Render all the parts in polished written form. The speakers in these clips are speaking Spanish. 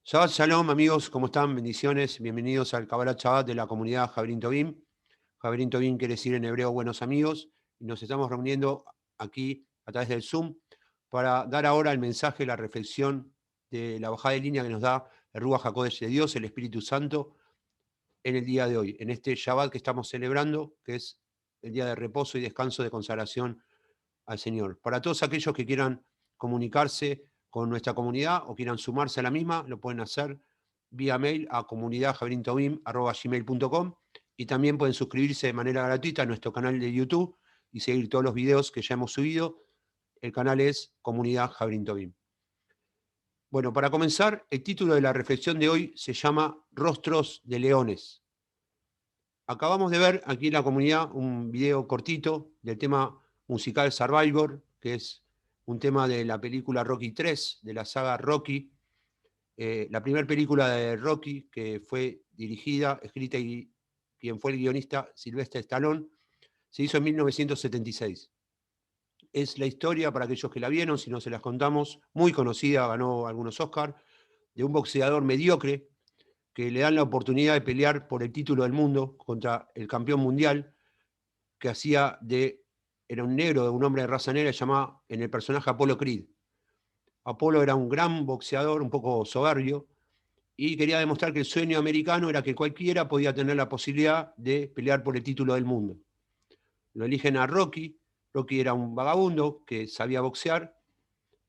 Shabbat Shalom, amigos, ¿cómo están? Bendiciones, bienvenidos al Kabbalat Shabbat de la comunidad Javerín Tobim. Javerín Tobim quiere decir en hebreo buenos amigos, y nos estamos reuniendo aquí a través del Zoom para dar ahora el mensaje, la reflexión de la bajada de línea que nos da el Ruach HaKodesh de Dios, el Espíritu Santo, en el día de hoy, en este Shabbat que estamos celebrando, que es el día de reposo y descanso de consagración al Señor. Para todos aquellos que quieran comunicarse con nuestra comunidad o quieran sumarse a la misma, lo pueden hacer vía mail a comunidadjaverintobim@gmail.com y también pueden suscribirse de manera gratuita a nuestro canal de YouTube y seguir todos los videos que ya hemos subido. El canal es Comunidad Javerín Tobim. Bueno, para comenzar, el título de la reflexión de hoy se llama Rostros de Leones. Acabamos de ver aquí en la comunidad un video cortito del tema musical Survivor, que es un tema de la película Rocky 3, de la saga Rocky, la primera película de Rocky que fue dirigida, escrita y quien fue el guionista, Sylvester Stallone, se hizo en 1976. Es la historia, para aquellos que la vieron, si no se las contamos, muy conocida, ganó algunos Oscars, de un boxeador mediocre que le dan la oportunidad de pelear por el título del mundo contra el campeón mundial, que era un negro, un hombre de raza negra, llamado en el personaje Apollo Creed. Apolo era un gran boxeador, un poco soberbio, y quería demostrar que el sueño americano era que cualquiera podía tener la posibilidad de pelear por el título del mundo. Lo eligen a Rocky. Rocky era un vagabundo que sabía boxear,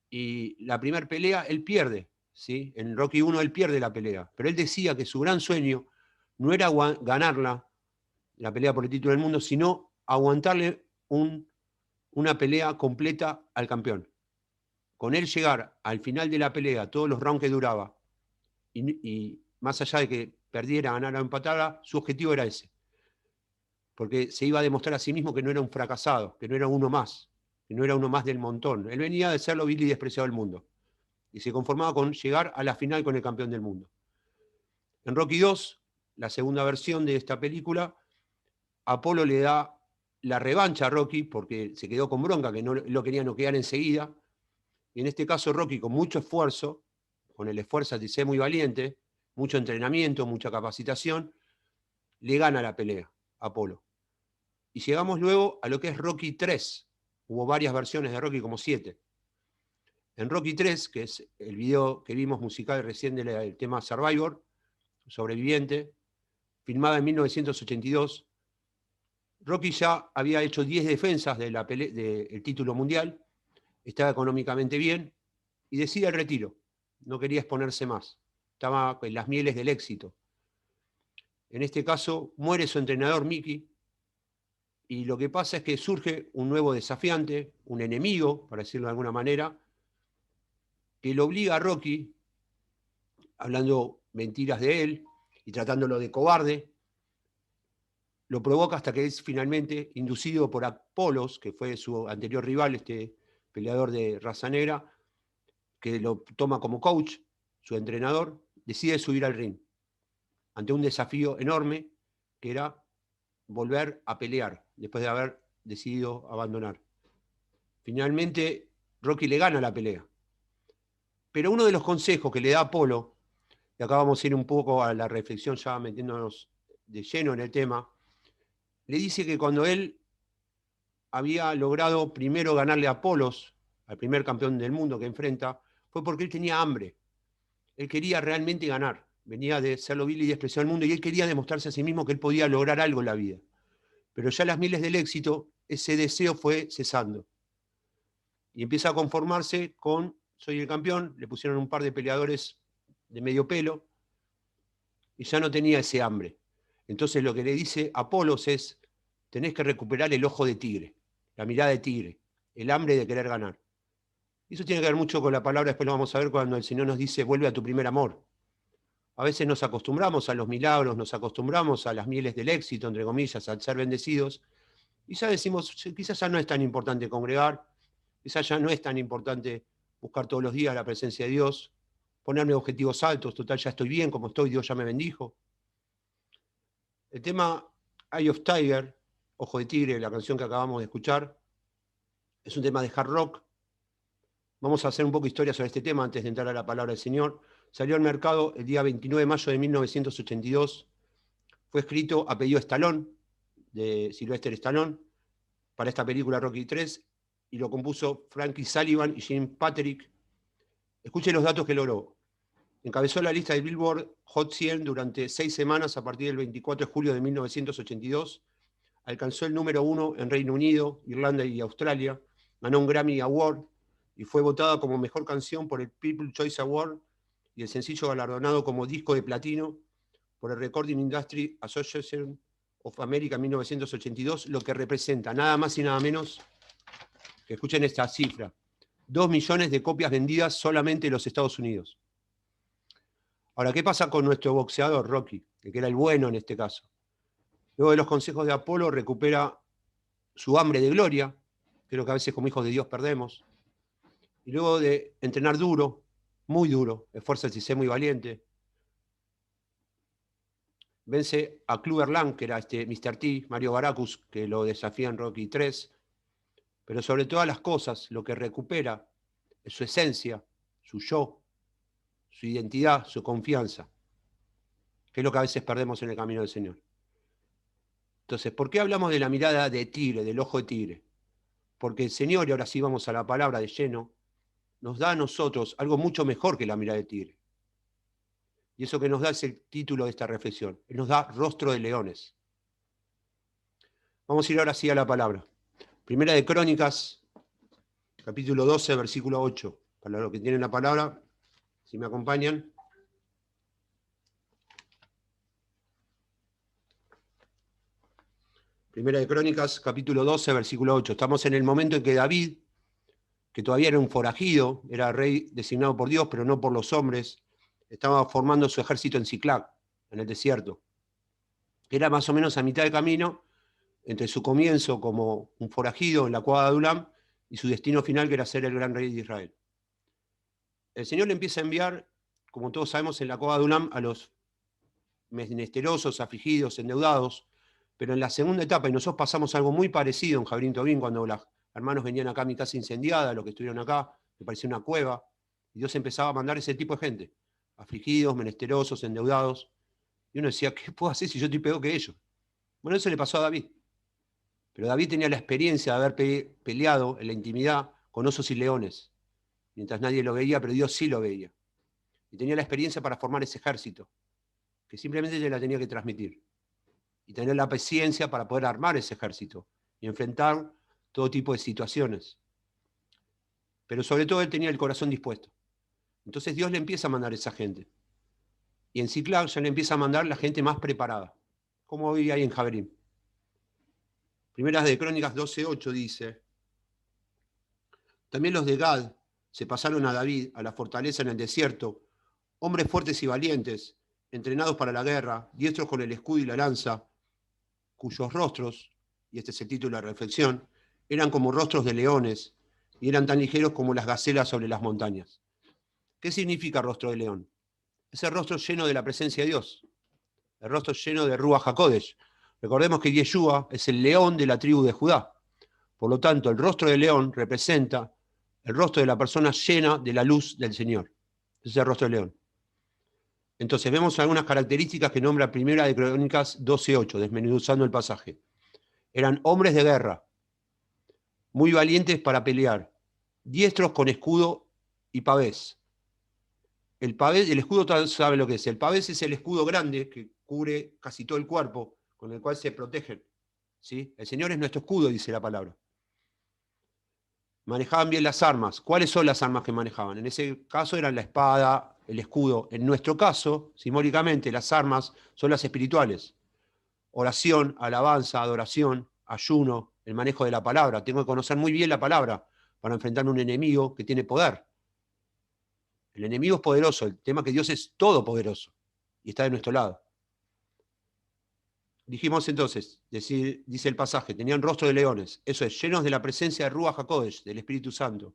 y la primera pelea él pierde, ¿sí? En Rocky 1 él pierde la pelea, pero él decía que su gran sueño no era ganarla, la pelea por el título del mundo, sino aguantarle una pelea completa al campeón. Con él llegar al final de la pelea, todos los rounds que duraba, y más allá de que perdiera, ganara o empatara, su objetivo era ese. Porque se iba a demostrar a sí mismo que no era un fracasado, que no era uno más, que no era uno más del montón. Él venía de ser lo vil y despreciado del mundo. Y se conformaba con llegar a la final con el campeón del mundo. En Rocky 2, la segunda versión de esta película, Apolo le da la revancha a Rocky porque se quedó con bronca, que no lo quería noquear enseguida. Y en este caso Rocky, con mucho esfuerzo, con el esfuerzo de ser muy valiente, mucho entrenamiento, mucha capacitación, le gana la pelea a Apolo. Y llegamos luego a lo que es Rocky 3. Hubo varias versiones de Rocky, como 7. En Rocky 3, que es el video que vimos musical recién del tema Survivor, sobreviviente, filmada en 1982, Rocky ya había hecho 10 defensas del título mundial, estaba económicamente bien y decide el retiro. No quería exponerse más. Estaba en las mieles del éxito. En este caso, muere su entrenador Mickey, y lo que pasa es que surge un nuevo desafiante, un enemigo, para decirlo de alguna manera, que lo obliga a Rocky, hablando mentiras de él y tratándolo de cobarde, lo provoca hasta que es finalmente inducido por Apolos, que fue su anterior rival, este peleador de raza negra, que lo toma como coach, su entrenador, decide subir al ring ante un desafío enorme que era volver a pelear después de haber decidido abandonar. Finalmente, Rocky le gana la pelea. Pero uno de los consejos que le da Apolo, y acá vamos a ir un poco a la reflexión ya metiéndonos de lleno en el tema, le dice que cuando él había logrado primero ganarle a Apolos, al primer campeón del mundo que enfrenta, fue porque él tenía hambre. Él quería realmente ganar. Venía de ser lo vil y despreciado del mundo, y él quería demostrarse a sí mismo que él podía lograr algo en la vida. Pero ya a las miles del éxito, ese deseo fue cesando. Y empieza a conformarse con: soy el campeón. Le pusieron un par de peleadores de medio pelo, y ya no tenía ese hambre. Entonces lo que le dice Apolos es: tenés que recuperar el ojo de tigre, la mirada de tigre, el hambre de querer ganar. Y eso tiene que ver mucho con la palabra, después lo vamos a ver, cuando el Señor nos dice: vuelve a tu primer amor. A veces nos acostumbramos a los milagros, nos acostumbramos a las mieles del éxito, entre comillas, al ser bendecidos, y ya decimos: quizás ya no es tan importante congregar, quizás ya no es tan importante buscar todos los días la presencia de Dios, ponerme objetivos altos, total ya estoy bien como estoy, Dios ya me bendijo. El tema Eye of Tiger, Ojo de Tigre, la canción que acabamos de escuchar, es un tema de hard rock. Vamos a hacer un poco de historia sobre este tema antes de entrar a la palabra del Señor. Salió al mercado el día 29 de mayo de 1982. Fue escrito a pedido de Stallone, de Sylvester Stallone, para esta película Rocky III, y lo compuso Frankie Sullivan y Jim Patrick. Escuchen los datos que logró. Encabezó la lista de Billboard Hot 100 durante 6 semanas a partir del 24 de julio de 1982. Alcanzó el número 1 en Reino Unido, Irlanda y Australia. Ganó un Grammy Award y fue votada como mejor canción por el People's Choice Award y el sencillo galardonado como disco de platino por el Recording Industry Association of America en 1982, lo que representa nada más y nada menos que, escuchen esta cifra, 2 millones de copias vendidas solamente en los Estados Unidos. Ahora, ¿qué pasa con nuestro boxeador, Rocky? Que era el bueno en este caso. Luego de los consejos de Apolo recupera su hambre de gloria, que es lo que a veces como hijos de Dios perdemos. Y luego de entrenar duro, muy duro, esfuérzate y sé muy valiente, vence a Clubber Lang, que era Mr. T, Mario Baracus, que lo desafía en Rocky 3, pero sobre todas las cosas, lo que recupera es su esencia, su yo, su identidad, su confianza, que es lo que a veces perdemos en el camino del Señor. Entonces, ¿por qué hablamos de la mirada de tigre, del ojo de tigre? Porque el Señor, y ahora sí vamos a la palabra de lleno, nos da a nosotros algo mucho mejor que la mirada de tigre. Y eso que nos da es el título de esta reflexión. Él nos da rostro de leones. Vamos a ir ahora sí a la palabra. Primera de Crónicas, capítulo 12, versículo 8. Para los que tienen la palabra, si me acompañan. Primera de Crónicas, capítulo 12, versículo 8. Estamos en el momento en que David, que todavía era un forajido, era rey designado por Dios, pero no por los hombres, estaba formando su ejército en Ziklag, en el desierto. Era más o menos a mitad de camino entre su comienzo como un forajido en la cueva de Adulam y su destino final, que era ser el gran rey de Israel. El Señor le empieza a enviar, como todos sabemos, en la cueva de Adulam a los menesterosos, afligidos, endeudados, pero en la segunda etapa, y nosotros pasamos algo muy parecido en Jabrín Tobín, cuando los hermanos venían acá a mi casa incendiada, los que estuvieron acá, me parecía una cueva, y Dios empezaba a mandar ese tipo de gente, afligidos, menesterosos, endeudados, y uno decía, ¿qué puedo hacer si yo estoy peor que ellos? Bueno, eso le pasó a David. Pero David tenía la experiencia de haber peleado en la intimidad con osos y leones, mientras nadie lo veía, pero Dios sí lo veía. Y tenía la experiencia para formar ese ejército, que simplemente le la tenía que transmitir. Y tener la paciencia para poder armar ese ejército y enfrentar todo tipo de situaciones. Pero sobre todo él tenía el corazón dispuesto. Entonces Dios le empieza a mandar a esa gente. Y en Ziklag ya le empieza a mandar la gente más preparada, como hoy hay en Jabrín. Primeras de Crónicas 12:8 dice: también los de Gad se pasaron a David, a la fortaleza en el desierto, hombres fuertes y valientes, entrenados para la guerra, diestros con el escudo y la lanza, cuyos rostros, y este es el título de la reflexión, eran como rostros de leones y eran tan ligeros como las gacelas sobre las montañas. ¿Qué significa rostro de león? Ese rostro lleno de la presencia de Dios, el rostro lleno de Ruach HaKodesh. Recordemos que Yeshua es el león de la tribu de Judá. Por lo tanto, el rostro de león representa el rostro de la persona llena de la luz del Señor. Ese es el rostro de león. Entonces vemos algunas características que nombra Primera de Crónicas 12:8, desmenuzando el pasaje. Eran hombres de guerra, muy valientes para pelear, diestros con escudo y pavés. El escudo, todos saben lo que es. El pavés es el escudo grande que cubre casi todo el cuerpo, con el cual se protegen. ¿Sí? El Señor es nuestro escudo, dice la palabra. Manejaban bien las armas. ¿Cuáles son las armas que manejaban? En ese caso eran la espada, el escudo. En nuestro caso, simbólicamente, las armas son las espirituales. Oración, alabanza, adoración, ayuno, el manejo de la palabra. Tengo que conocer muy bien la palabra para enfrentarme a un enemigo que tiene poder. El enemigo es poderoso, el tema es que Dios es todopoderoso y está de nuestro lado. Dijimos entonces, dice el pasaje, tenían rostro de leones, eso es, llenos de la presencia de Ruach HaKodesh, del Espíritu Santo.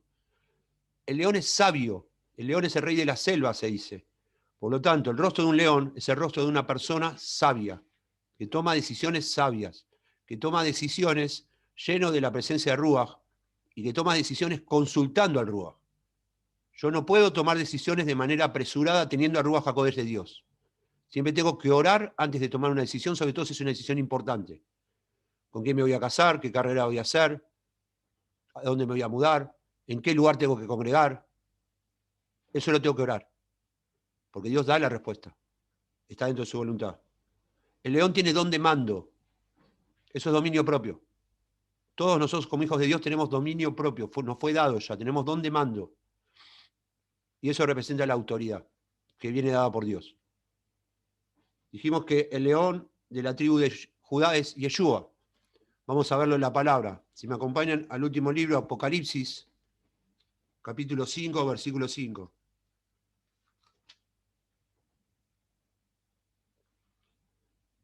El león es sabio, el león es el rey de la selva, se dice. Por lo tanto, el rostro de un león es el rostro de una persona sabia, que toma decisiones sabias, que toma decisiones lleno de la presencia de Ruach y que toma decisiones consultando al Ruach. Yo no puedo tomar decisiones de manera apresurada teniendo a Ruach HaKodesh de Dios. Siempre tengo que orar antes de tomar una decisión, sobre todo si es una decisión importante. ¿Con quién me voy a casar? ¿Qué carrera voy a hacer? ¿A dónde me voy a mudar? ¿En qué lugar tengo que congregar? Eso lo tengo que orar. Porque Dios da la respuesta. Está dentro de su voluntad. El león tiene don de mando. Eso es dominio propio. Todos nosotros como hijos de Dios tenemos dominio propio. Nos fue dado ya. Tenemos don de mando. Y eso representa la autoridad que viene dada por Dios. Dijimos que el león de la tribu de Judá es Yeshua. Vamos a verlo en la palabra. Si me acompañan al último libro, Apocalipsis, capítulo 5, versículo 5.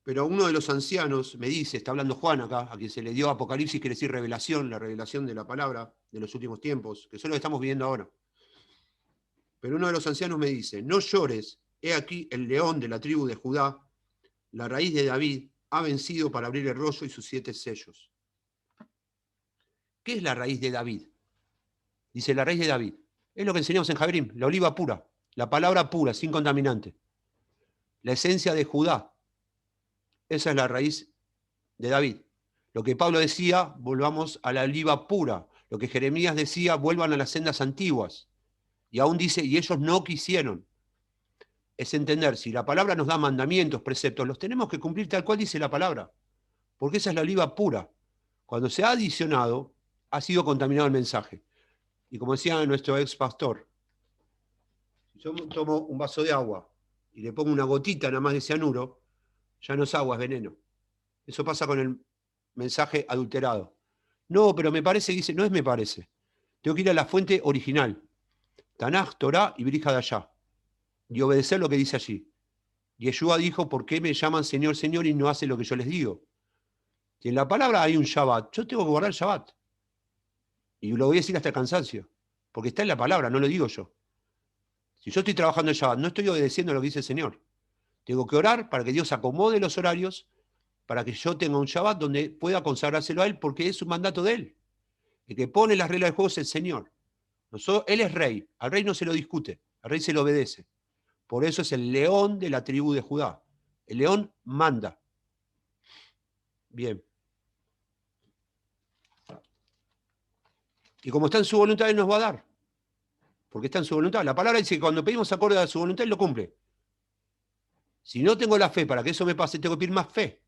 Pero uno de los ancianos me dice, está hablando Juan acá, a quien se le dio Apocalipsis, quiere decir revelación, la revelación de la palabra de los últimos tiempos, que son lo que estamos viviendo ahora. Pero uno de los ancianos me dice, no llores, he aquí el león de la tribu de Judá, la raíz de David, ha vencido para abrir el rollo y sus 7 sellos. ¿Qué es la raíz de David? Dice la raíz de David. Es lo que enseñamos en Jabrim, la oliva pura, la palabra pura, sin contaminante. La esencia de Judá. Esa es la raíz de David. Lo que Pablo decía, volvamos a la oliva pura. Lo que Jeremías decía, vuelvan a las sendas antiguas. Y aún dice, y ellos no quisieron. Es entender, si la palabra nos da mandamientos, preceptos, los tenemos que cumplir tal cual dice la palabra. Porque esa es la oliva pura. Cuando se ha adicionado, ha sido contaminado el mensaje. Y como decía nuestro ex pastor, si yo tomo un vaso de agua y le pongo una gotita nada más de cianuro, ya no es agua, es veneno. Eso pasa con el mensaje adulterado. No, pero me parece, dice, no es me parece. Tengo que ir a la fuente original. Tanaj, Torah y Brija de allá. Y obedecer lo que dice allí. Y Yeshua dijo, ¿por qué me llaman Señor, Señor y no hacen lo que yo les digo? Si en la palabra hay un Shabbat, yo tengo que guardar el Shabbat. Y lo voy a decir hasta el cansancio. Porque está en la palabra, no lo digo yo. Si yo estoy trabajando el Shabbat, no estoy obedeciendo lo que dice el Señor. Tengo que orar para que Dios acomode los horarios, para que yo tenga un Shabbat donde pueda consagrárselo a Él, porque es un mandato de Él. El que pone las reglas del juego es el Señor. Él es rey, al rey no se lo discute, al rey se lo obedece. Por eso es el león de la tribu de Judá. El león manda. Bien. Y como está en su voluntad, Él nos va a dar. Porque está en su voluntad. La palabra dice que cuando pedimos acorde a su voluntad, Él lo cumple. Si no tengo la fe para que eso me pase, tengo que pedir más fe.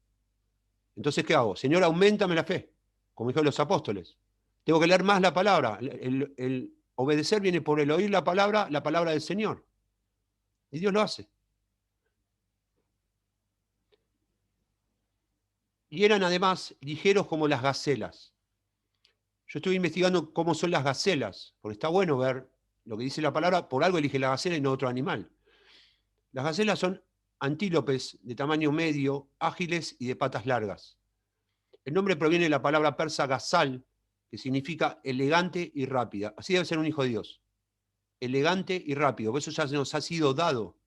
Entonces, ¿qué hago? Señor, auméntame la fe, como dijeron los apóstoles. Tengo que leer más la palabra. El obedecer viene por el oír la palabra del Señor. Y Dios lo hace. Y eran además ligeros como las gacelas. Yo estuve investigando cómo son las gacelas, porque está bueno ver lo que dice la palabra, por algo elige la gacela y no otro animal. Las gacelas son antílopes de tamaño medio, ágiles y de patas largas. El nombre proviene de la palabra persa gazal, que significa elegante y rápida. Así debe ser un hijo de Dios. Elegante y rápido, por eso ya nos ha sido dado.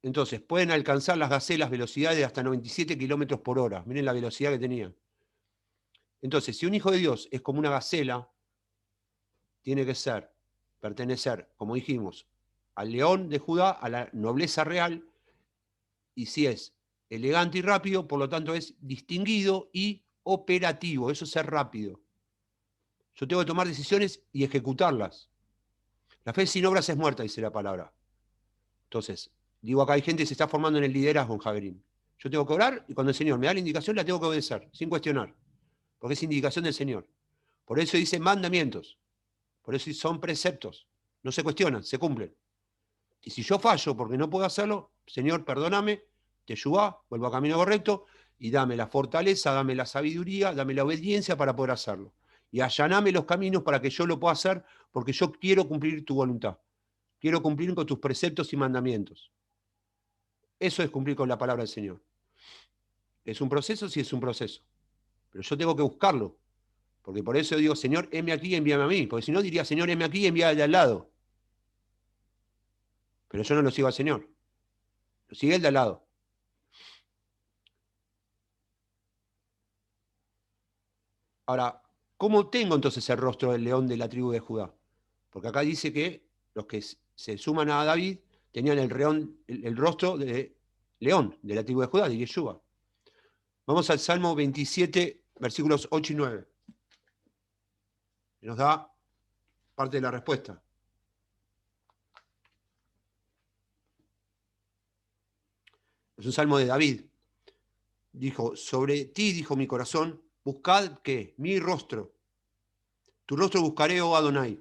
Entonces, pueden alcanzar las gacelas velocidades de hasta 97 kilómetros por hora. Miren la velocidad que tenían. Entonces, si un hijo de Dios es como una gacela, tiene que pertenecer, como dijimos, al león de Judá, a la nobleza real, y si es elegante y rápido, por lo tanto es distinguido y operativo. Eso es ser rápido. Yo tengo que tomar decisiones y ejecutarlas. La fe sin obras es muerta, dice la palabra. Entonces, digo, acá hay gente que se está formando en el liderazgo en Javerín. Yo tengo que orar y cuando el Señor me da la indicación la tengo que obedecer, sin cuestionar, porque es indicación del Señor. Por eso dice mandamientos, por eso son preceptos, no se cuestionan, se cumplen. Y si yo fallo porque no puedo hacerlo, Señor, perdóname, te ayuda, vuelvo a camino correcto y dame la fortaleza, dame la sabiduría, dame la obediencia para poder hacerlo. Y allaname los caminos para que yo lo pueda hacer porque yo quiero cumplir tu voluntad. Quiero cumplir con tus preceptos y mandamientos. Eso es cumplir con la palabra del Señor. ¿Es un proceso? Sí, es un proceso. Pero yo tengo que buscarlo. Porque por eso digo, Señor, heme aquí, envíame a mí. Porque si no diría, Señor, heme aquí, envíame al de al lado. Pero yo no lo sigo al Señor. Lo sigue el de al lado. Ahora, ¿cómo tengo entonces el rostro del león de la tribu de Judá? Porque acá dice que los que se suman a David tenían el rostro de león, de la tribu de Judá, de Yeshua. Vamos al Salmo 27, versículos 8 y 9. Que nos da parte de la respuesta. Es un salmo de David. Dijo, sobre ti, dijo mi corazón, buscad, ¿qué? Mi rostro. Tu rostro buscaré, oh Adonai.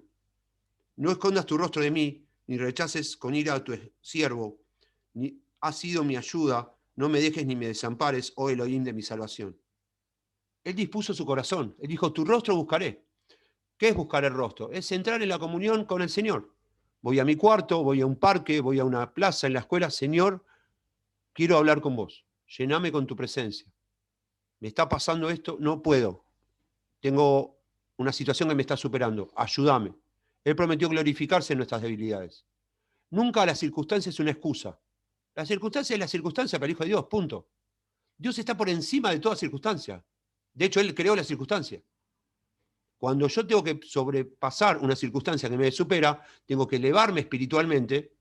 No escondas tu rostro de mí, ni rechaces con ira a tu siervo. Has sido mi ayuda, no me dejes ni me desampares, oh Elohim de mi salvación. Él dispuso su corazón. Él dijo, tu rostro buscaré. ¿Qué es buscar el rostro? Es entrar en la comunión con el Señor. Voy a mi cuarto, voy a un parque, voy a una plaza, en la escuela. Señor, quiero hablar con vos. Llename con tu presencia. Me está pasando esto, no puedo. Tengo una situación que me está superando. Ayúdame. Él prometió glorificarse en nuestras debilidades. Nunca la circunstancia es una excusa. La circunstancia es la circunstancia para el Hijo de Dios, punto. Dios está por encima de toda circunstancia. De hecho, Él creó la circunstancia. Cuando yo tengo que sobrepasar una circunstancia que me supera, tengo que elevarme espiritualmente,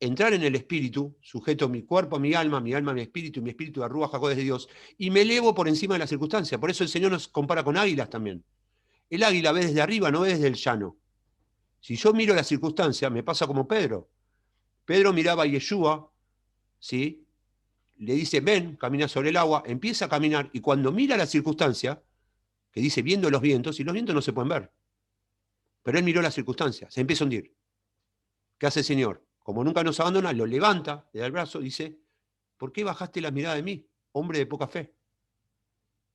entrar en el espíritu, sujeto mi cuerpo a mi alma a mi espíritu, y mi espíritu a Ruach HaKodesh de Dios, y me elevo por encima de la circunstancia. Por eso el Señor nos compara con águilas también. El águila ve desde arriba, no ve desde el llano. Si yo miro la circunstancia, me pasa como Pedro. Pedro miraba a Yeshua, ¿sí? Le dice, ven, camina sobre el agua, empieza a caminar, y cuando mira la circunstancia, que dice, viendo los vientos, y los vientos no se pueden ver, pero él miró la circunstancia, se empieza a hundir. ¿Qué hace el Señor? Como nunca nos abandona, lo levanta, le da el brazo, dice, ¿por qué bajaste la mirada de mí, hombre de poca fe?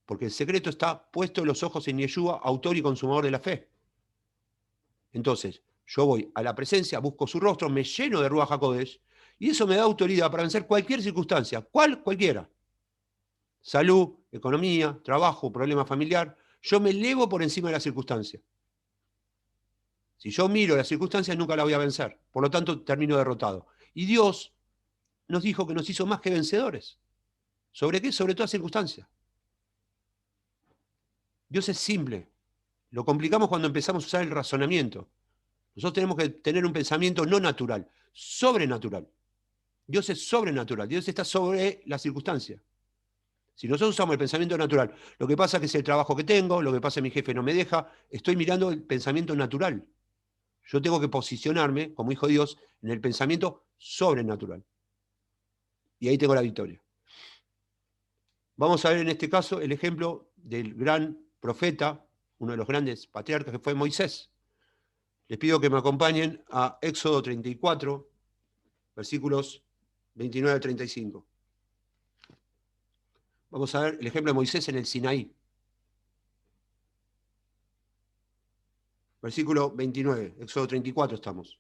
Porque el secreto está puesto los ojos en Yeshua, autor y consumador de la fe. Entonces, yo voy a la presencia, busco su rostro, me lleno de Ruach HaKodesh, y eso me da autoridad para vencer cualquier circunstancia, cualquiera. Salud, economía, trabajo, problema familiar. Yo me elevo por encima de la circunstancia. Si yo miro las circunstancias, nunca la voy a vencer. Por lo tanto, termino derrotado. Y Dios nos dijo que nos hizo más que vencedores. ¿Sobre qué? Sobre toda circunstancia. Dios es simple. Lo complicamos cuando empezamos a usar el razonamiento. Nosotros tenemos que tener un pensamiento no natural, sobrenatural. Dios es sobrenatural. Dios está sobre la circunstancia. Si nosotros usamos el pensamiento natural, lo que pasa es que es el trabajo que tengo, lo que pasa es que mi jefe no me deja, estoy mirando el pensamiento natural. Yo tengo que posicionarme, como hijo de Dios, en el pensamiento sobrenatural. Y ahí tengo la victoria. Vamos a ver en este caso el ejemplo del gran profeta, uno de los grandes patriarcas que fue Moisés. Les pido que me acompañen a Éxodo 34, versículos 29 al 35. Vamos a ver el ejemplo de Moisés en el Sinaí. Versículo 29, Éxodo 34 estamos.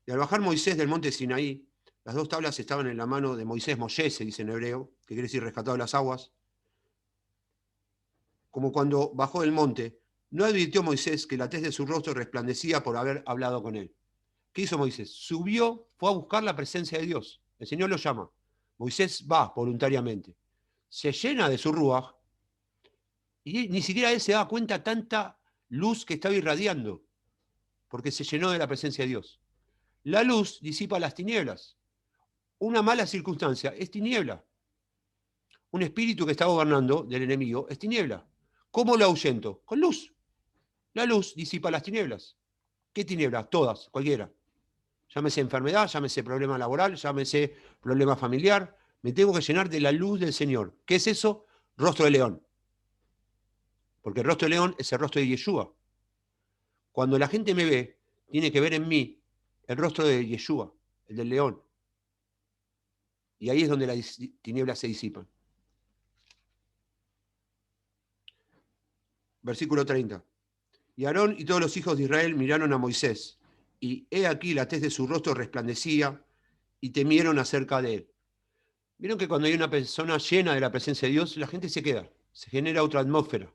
Y al bajar Moisés del monte Sinaí, las dos tablas estaban en la mano de Moisés, Moshe, se dice en hebreo, que quiere decir rescatado de las aguas. Como cuando bajó del monte, no advirtió Moisés que la tez de su rostro resplandecía por haber hablado con él. ¿Qué hizo Moisés? Subió, fue a buscar la presencia de Dios. El Señor lo llama. Moisés va voluntariamente. Se llena de su ruaj y ni siquiera él se da cuenta tanta luz que estaba irradiando, porque se llenó de la presencia de Dios. La luz disipa las tinieblas. Una mala circunstancia es tiniebla. Un espíritu que está gobernando del enemigo es tiniebla. ¿Cómo lo ahuyento? Con luz. La luz disipa las tinieblas. ¿Qué tinieblas? Todas, cualquiera. Llámese enfermedad, llámese problema laboral, llámese problema familiar. Me tengo que llenar de la luz del Señor. ¿Qué es eso? Rostro de león. Porque el rostro de león es el rostro de Yeshua. Cuando la gente me ve, tiene que ver en mí el rostro de Yeshua, el del león. Y ahí es donde las tinieblas se disipan. Versículo 30. Y Aarón y todos los hijos de Israel miraron a Moisés, y he aquí la tez de su rostro resplandecía, y temieron acerca de él. Vieron que cuando hay una persona llena de la presencia de Dios, la gente se queda, se genera otra atmósfera.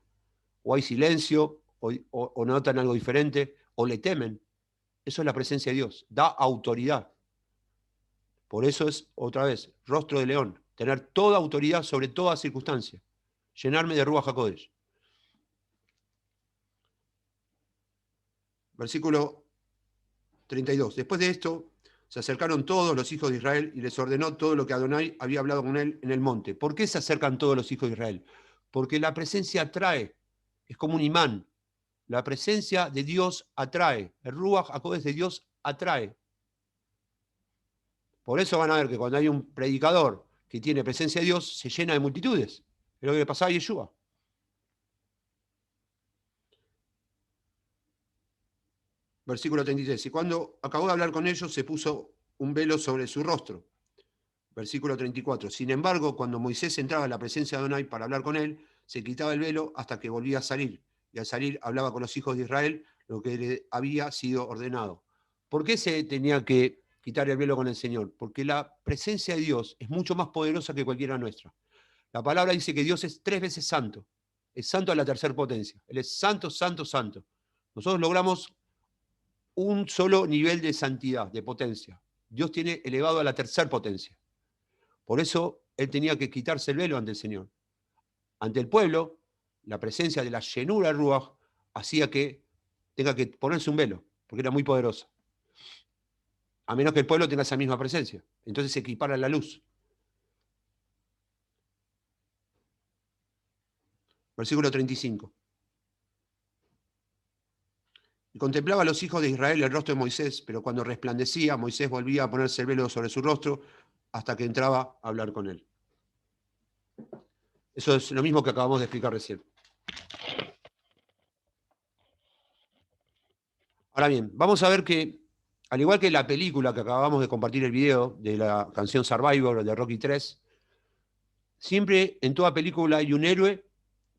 O hay silencio, o notan algo diferente, o le temen. Eso es la presencia de Dios, da autoridad. Por eso es, otra vez, rostro de león, tener toda autoridad sobre toda circunstancia, llenarme de Ruach HaKodesh. Versículo 32. Después de esto, se acercaron todos los hijos de Israel y les ordenó todo lo que Adonai había hablado con él en el monte. ¿Por qué se acercan todos los hijos de Israel? Porque la presencia atrae, es como un imán. La presencia de Dios atrae. El Ruach HaKodesh de Dios atrae. Por eso van a ver que cuando hay un predicador que tiene presencia de Dios, se llena de multitudes. Es lo que le pasaba a Yeshua. Versículo 33. Y cuando acabó de hablar con ellos, se puso un velo sobre su rostro. Versículo 34. Sin embargo, cuando Moisés entraba en la presencia de Adonai para hablar con él, se quitaba el velo hasta que volvía a salir. Y al salir hablaba con los hijos de Israel lo que le había sido ordenado. ¿Por qué se tenía que quitar el velo con el Señor? Porque la presencia de Dios es mucho más poderosa que cualquiera nuestra. La palabra dice que Dios es 3 veces santo. Es santo a la tercera potencia. Él es santo, santo, santo. Nosotros logramos un solo nivel de santidad, de potencia. Dios tiene elevado a la tercera potencia. Por eso él tenía que quitarse el velo ante el Señor. Ante el pueblo, la presencia de la llenura del Ruach hacía que tenga que ponerse un velo, porque era muy poderosa. A menos que el pueblo tenga esa misma presencia. Entonces se equipara la luz. Versículo 35. Y contemplaba a los hijos de Israel el rostro de Moisés, pero cuando resplandecía, Moisés volvía a ponerse el velo sobre su rostro hasta que entraba a hablar con él. Eso es lo mismo que acabamos de explicar recién. Ahora bien, vamos a ver que, al igual que la película que acabamos de compartir el video de la canción Survivor de Rocky 3, siempre en toda película hay un héroe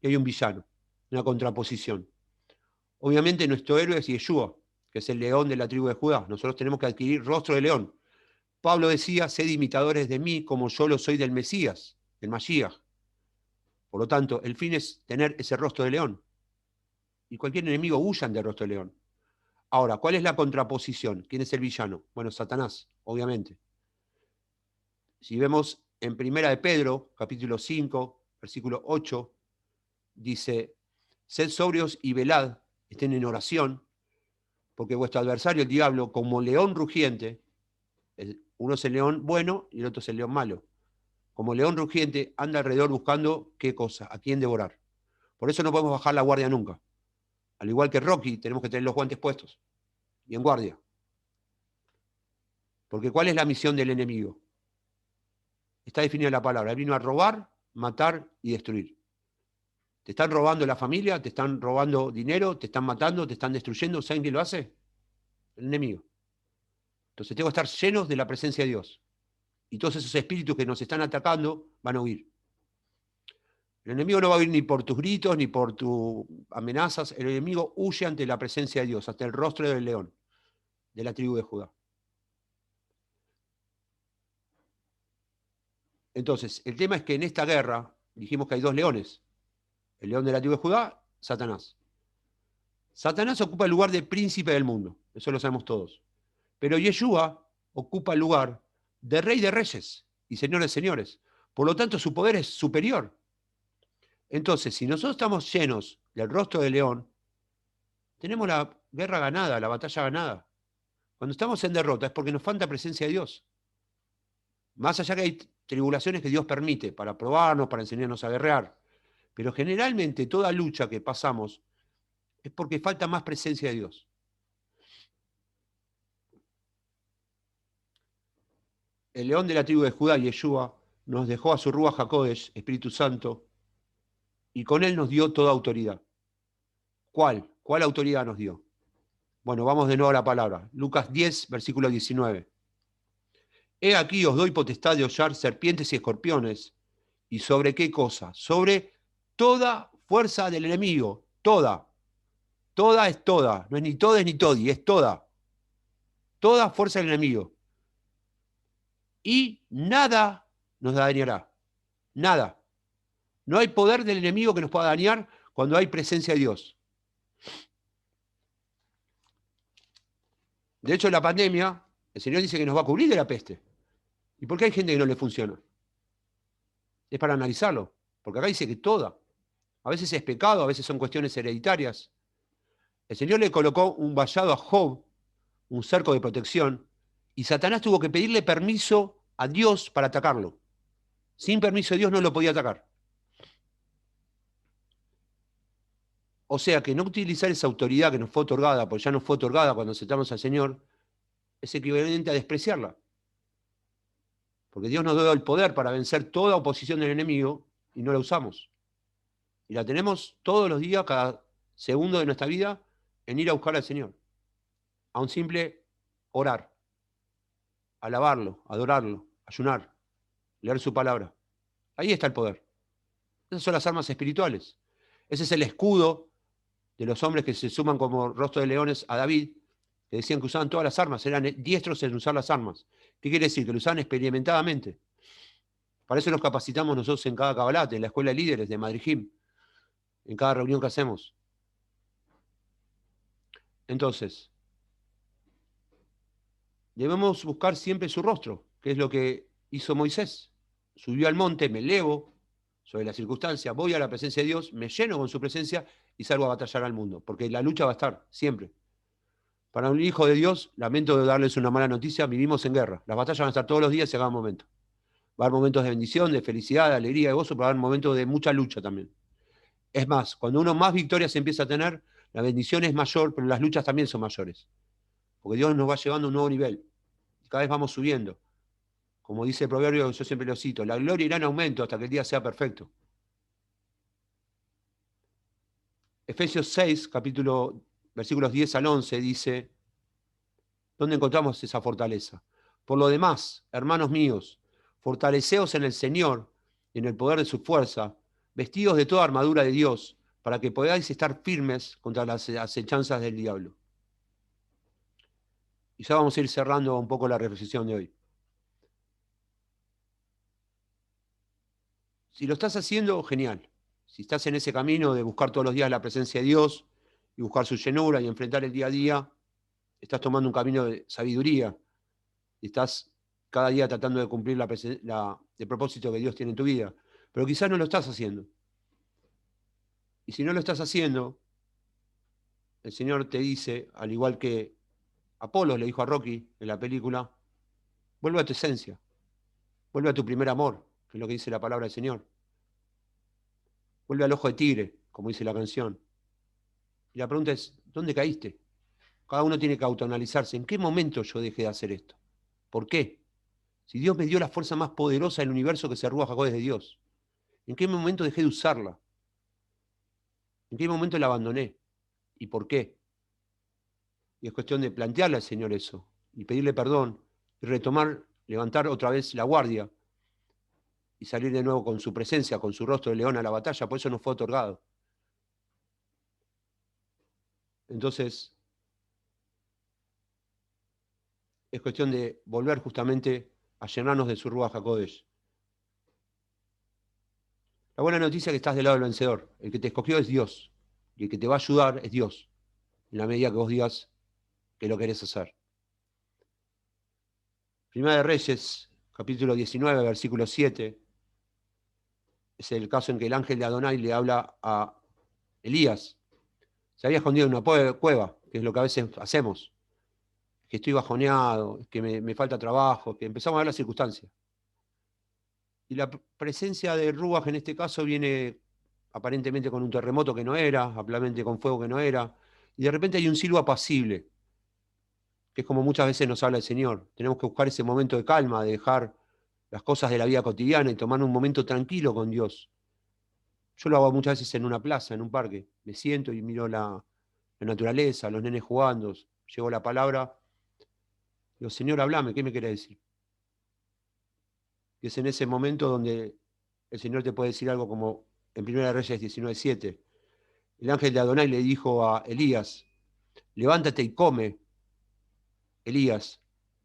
y hay un villano, una contraposición. Obviamente nuestro héroe es Yeshua, que es el león de la tribu de Judá. Nosotros tenemos que adquirir rostro de león. Pablo decía, sed imitadores de mí como yo lo soy del Mesías, del Mashiach. Por lo tanto, el fin es tener ese rostro de león. Y cualquier enemigo huyan del rostro de león. Ahora, ¿cuál es la contraposición? ¿Quién es el villano? Bueno, Satanás, obviamente. Si vemos en Primera de Pedro, capítulo 5, versículo 8, dice, sed sobrios y velad, estén en oración, porque vuestro adversario, el diablo, como león rugiente, uno es el león bueno y el otro es el león malo. Como león rugiente, anda alrededor buscando qué cosa, a quién devorar. Por eso no podemos bajar la guardia nunca. Al igual que Rocky, tenemos que tener los guantes puestos y en guardia. Porque ¿cuál es la misión del enemigo? Está definida la palabra. Él vino a robar, matar y destruir. Te están robando la familia, te están robando dinero, te están matando, te están destruyendo. ¿Saben quién lo hace? El enemigo. Entonces tengo que estar llenos de la presencia de Dios. Y todos esos espíritus que nos están atacando van a huir. El enemigo no va a huir ni por tus gritos, ni por tus amenazas. El enemigo huye ante la presencia de Dios, hasta el rostro del león, de la tribu de Judá. Entonces, el tema es que en esta guerra, dijimos que hay 2 leones. El león de la tribu de Judá, Satanás. Satanás ocupa el lugar de príncipe del mundo, eso lo sabemos todos. Pero Yeshua ocupa el lugar de rey de reyes y señor de señores. Por lo tanto, su poder es superior. Entonces, si nosotros estamos llenos del rostro del león, tenemos la guerra ganada, la batalla ganada. Cuando estamos en derrota es porque nos falta presencia de Dios. Más allá que hay tribulaciones que Dios permite para probarnos, para enseñarnos a guerrear. Pero generalmente toda lucha que pasamos es porque falta más presencia de Dios. El león de la tribu de Judá, Yeshua, nos dejó a su Ruach HaKodesh, Espíritu Santo, y con él nos dio toda autoridad. ¿Cuál? ¿Cuál autoridad nos dio? Bueno, vamos de nuevo a la palabra. Lucas 10, versículo 19. He aquí os doy potestad de hollar serpientes y escorpiones. ¿Y sobre qué cosa? Sobre toda fuerza del enemigo. Toda. Toda es toda. No es ni todes ni todi, es toda. Toda fuerza del enemigo. Y nada nos dañará. Nada. No hay poder del enemigo que nos pueda dañar cuando hay presencia de Dios. De hecho, la pandemia, el Señor dice que nos va a cubrir de la peste. ¿Y por qué hay gente que no le funciona? Es para analizarlo. Porque acá dice que toda. A veces es pecado, a veces son cuestiones hereditarias. El Señor le colocó un vallado a Job, un cerco de protección, y Satanás tuvo que pedirle permiso a Dios para atacarlo. Sin permiso de Dios no lo podía atacar. O sea que no utilizar esa autoridad que nos fue otorgada, porque ya nos fue otorgada cuando aceptamos al Señor, es equivalente a despreciarla. Porque Dios nos dio el poder para vencer toda oposición del enemigo y no la usamos. Y la tenemos todos los días, cada segundo de nuestra vida, en ir a buscar al Señor. A un simple orar, alabarlo, adorarlo, ayunar, leer su palabra. Ahí está el poder. Esas son las armas espirituales. Ese es el escudo de los hombres que se suman como rostro de leones a David, que decían que usaban todas las armas, eran diestros en usar las armas. ¿Qué quiere decir? Que lo usaban experimentadamente. Para eso nos capacitamos nosotros en cada cabalate, en la escuela de líderes de Madrid, en cada reunión que hacemos. Entonces, debemos buscar siempre su rostro, que es lo que hizo Moisés. Subió al monte, me elevo sobre la circunstancia, voy a la presencia de Dios, me lleno con su presencia y salgo a batallar al mundo, porque la lucha va a estar siempre. Para un hijo de Dios, lamento de darles una mala noticia, vivimos en guerra. Las batallas van a estar todos los días y a cada momento. Va a haber momentos de bendición, de felicidad, de alegría, de gozo, pero va a haber momentos de mucha lucha también. Es más, cuando uno más victorias empieza a tener, la bendición es mayor, pero las luchas también son mayores. Porque Dios nos va llevando a un nuevo nivel. Cada vez vamos subiendo. Como dice el proverbio, yo siempre lo cito, la gloria irá en aumento hasta que el día sea perfecto. Efesios 6, versículos 10 al 11, dice, ¿dónde encontramos esa fortaleza? Por lo demás, hermanos míos, fortaleceos en el Señor y en el poder de su fuerza, vestidos de toda armadura de Dios, para que podáis estar firmes contra las acechanzas del diablo. Y ya vamos a ir cerrando un poco la reflexión de hoy. Si lo estás haciendo, genial. Si estás en ese camino de buscar todos los días la presencia de Dios y buscar su llenura y enfrentar el día a día, estás tomando un camino de sabiduría y estás cada día tratando de cumplir el propósito que Dios tiene en tu vida. Pero quizás no lo estás haciendo. Y si no lo estás haciendo, el Señor te dice, al igual que Apolo le dijo a Rocky en la película, vuelve a tu esencia, vuelve a tu primer amor, que es lo que dice la palabra del Señor. Vuelve al ojo de tigre, como dice la canción. Y la pregunta es, ¿dónde caíste? Cada uno tiene que autoanalizarse. ¿En qué momento yo dejé de hacer esto? ¿Por qué? Si Dios me dio la fuerza más poderosa del universo que se Ruach HaKodesh de Dios, ¿en qué momento dejé de usarla? ¿En qué momento la abandoné? ¿Y por qué? Y es cuestión de plantearle al Señor eso y pedirle perdón y retomar, levantar otra vez la guardia y salir de nuevo con su presencia, con su rostro de león a la batalla. Por eso nos fue otorgado. Entonces, es cuestión de volver justamente a llenarnos de su Ruach HaKodesh. La buena noticia es que estás del lado del vencedor. El que te escogió es Dios. Y el que te va a ayudar es Dios. En la medida que vos digas que lo querés hacer. Primera de Reyes, capítulo 19, versículo 7. Es el caso en que el ángel de Adonai le habla a Elías. Se había escondido en una cueva, que es lo que a veces hacemos. Que estoy bajoneado, que me falta trabajo, que empezamos a ver las circunstancias. Y la presencia de Ruach en este caso viene aparentemente con un terremoto que no era, aparentemente con fuego que no era, y de repente hay un silbo apacible, que es como muchas veces nos habla el Señor. Tenemos que buscar ese momento de calma, de dejar las cosas de la vida cotidiana y tomar un momento tranquilo con Dios. Yo lo hago muchas veces en una plaza, en un parque. Me siento y miro la naturaleza, los nenes jugando, llego la palabra, digo, Señor, hablame, ¿qué me querés decir? Y es en ese momento donde el Señor te puede decir algo como en 1 Reyes 19:7. El ángel de Adonai le dijo a Elías, levántate y come, Elías,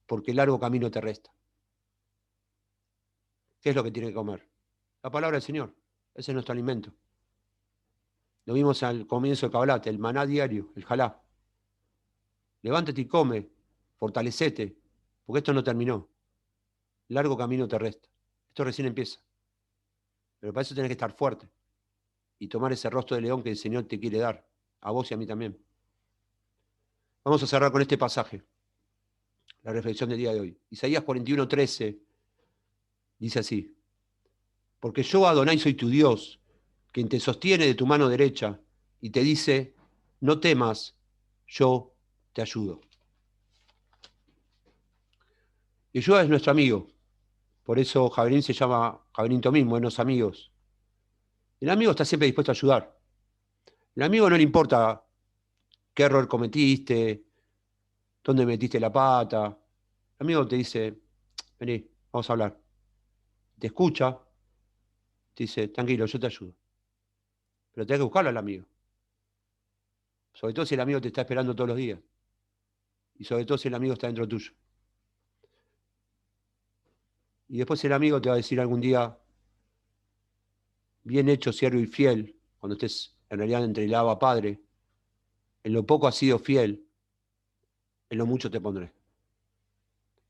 porque largo camino te resta. ¿Qué es lo que tiene que comer? La palabra del Señor. Ese es nuestro alimento. Lo vimos al comienzo del Cabalate, el maná diario, el jalá. Levántate y come, fortalecete, porque esto no terminó. Largo camino te resta. Esto recién empieza. Pero para eso tenés que estar fuerte y tomar ese rostro de león que el Señor te quiere dar, a vos y a mí también. Vamos a cerrar con este pasaje. la reflexión del día de hoy. Isaías 41:13 dice así: porque yo, Adonai, soy tu Dios, quien te sostiene de tu mano derecha y te dice, no temas, yo te ayudo. Yeshua es nuestro amigo, por eso Jabrín se llama Jabrín Tomim, buenos amigos. El amigo está siempre dispuesto a ayudar. El amigo no le importa qué error cometiste, dónde metiste la pata. El amigo te dice, vení, vamos a hablar. Te escucha, te dice, tranquilo, yo te ayudo. Pero tenés que buscarlo al amigo. Sobre todo si el amigo te está esperando todos los días. Y sobre todo si el amigo está dentro tuyo. Y después el amigo te va a decir algún día, bien hecho, siervo y fiel, cuando estés en realidad entre el Abba Padre, en lo poco has sido fiel, en lo mucho te pondré.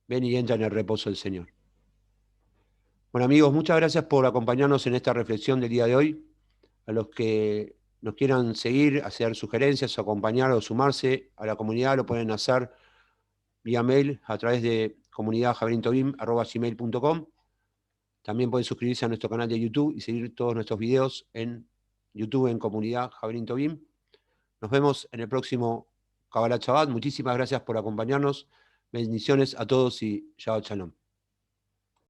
Ven y entra en el reposo del Señor. Bueno, amigos, muchas gracias por acompañarnos en esta reflexión del día de hoy. A los que nos quieran seguir, hacer sugerencias, acompañar o sumarse a la comunidad, lo pueden hacer vía mail a través de comunidadjabrintobim@gmail.com. También pueden suscribirse a nuestro canal de YouTube y seguir todos nuestros videos en YouTube en Comunidad Jabrín Tobim. Nos vemos en el próximo Kabbalat Shabbat. Muchísimas gracias por acompañarnos. Bendiciones a todos y Shabbat Shalom.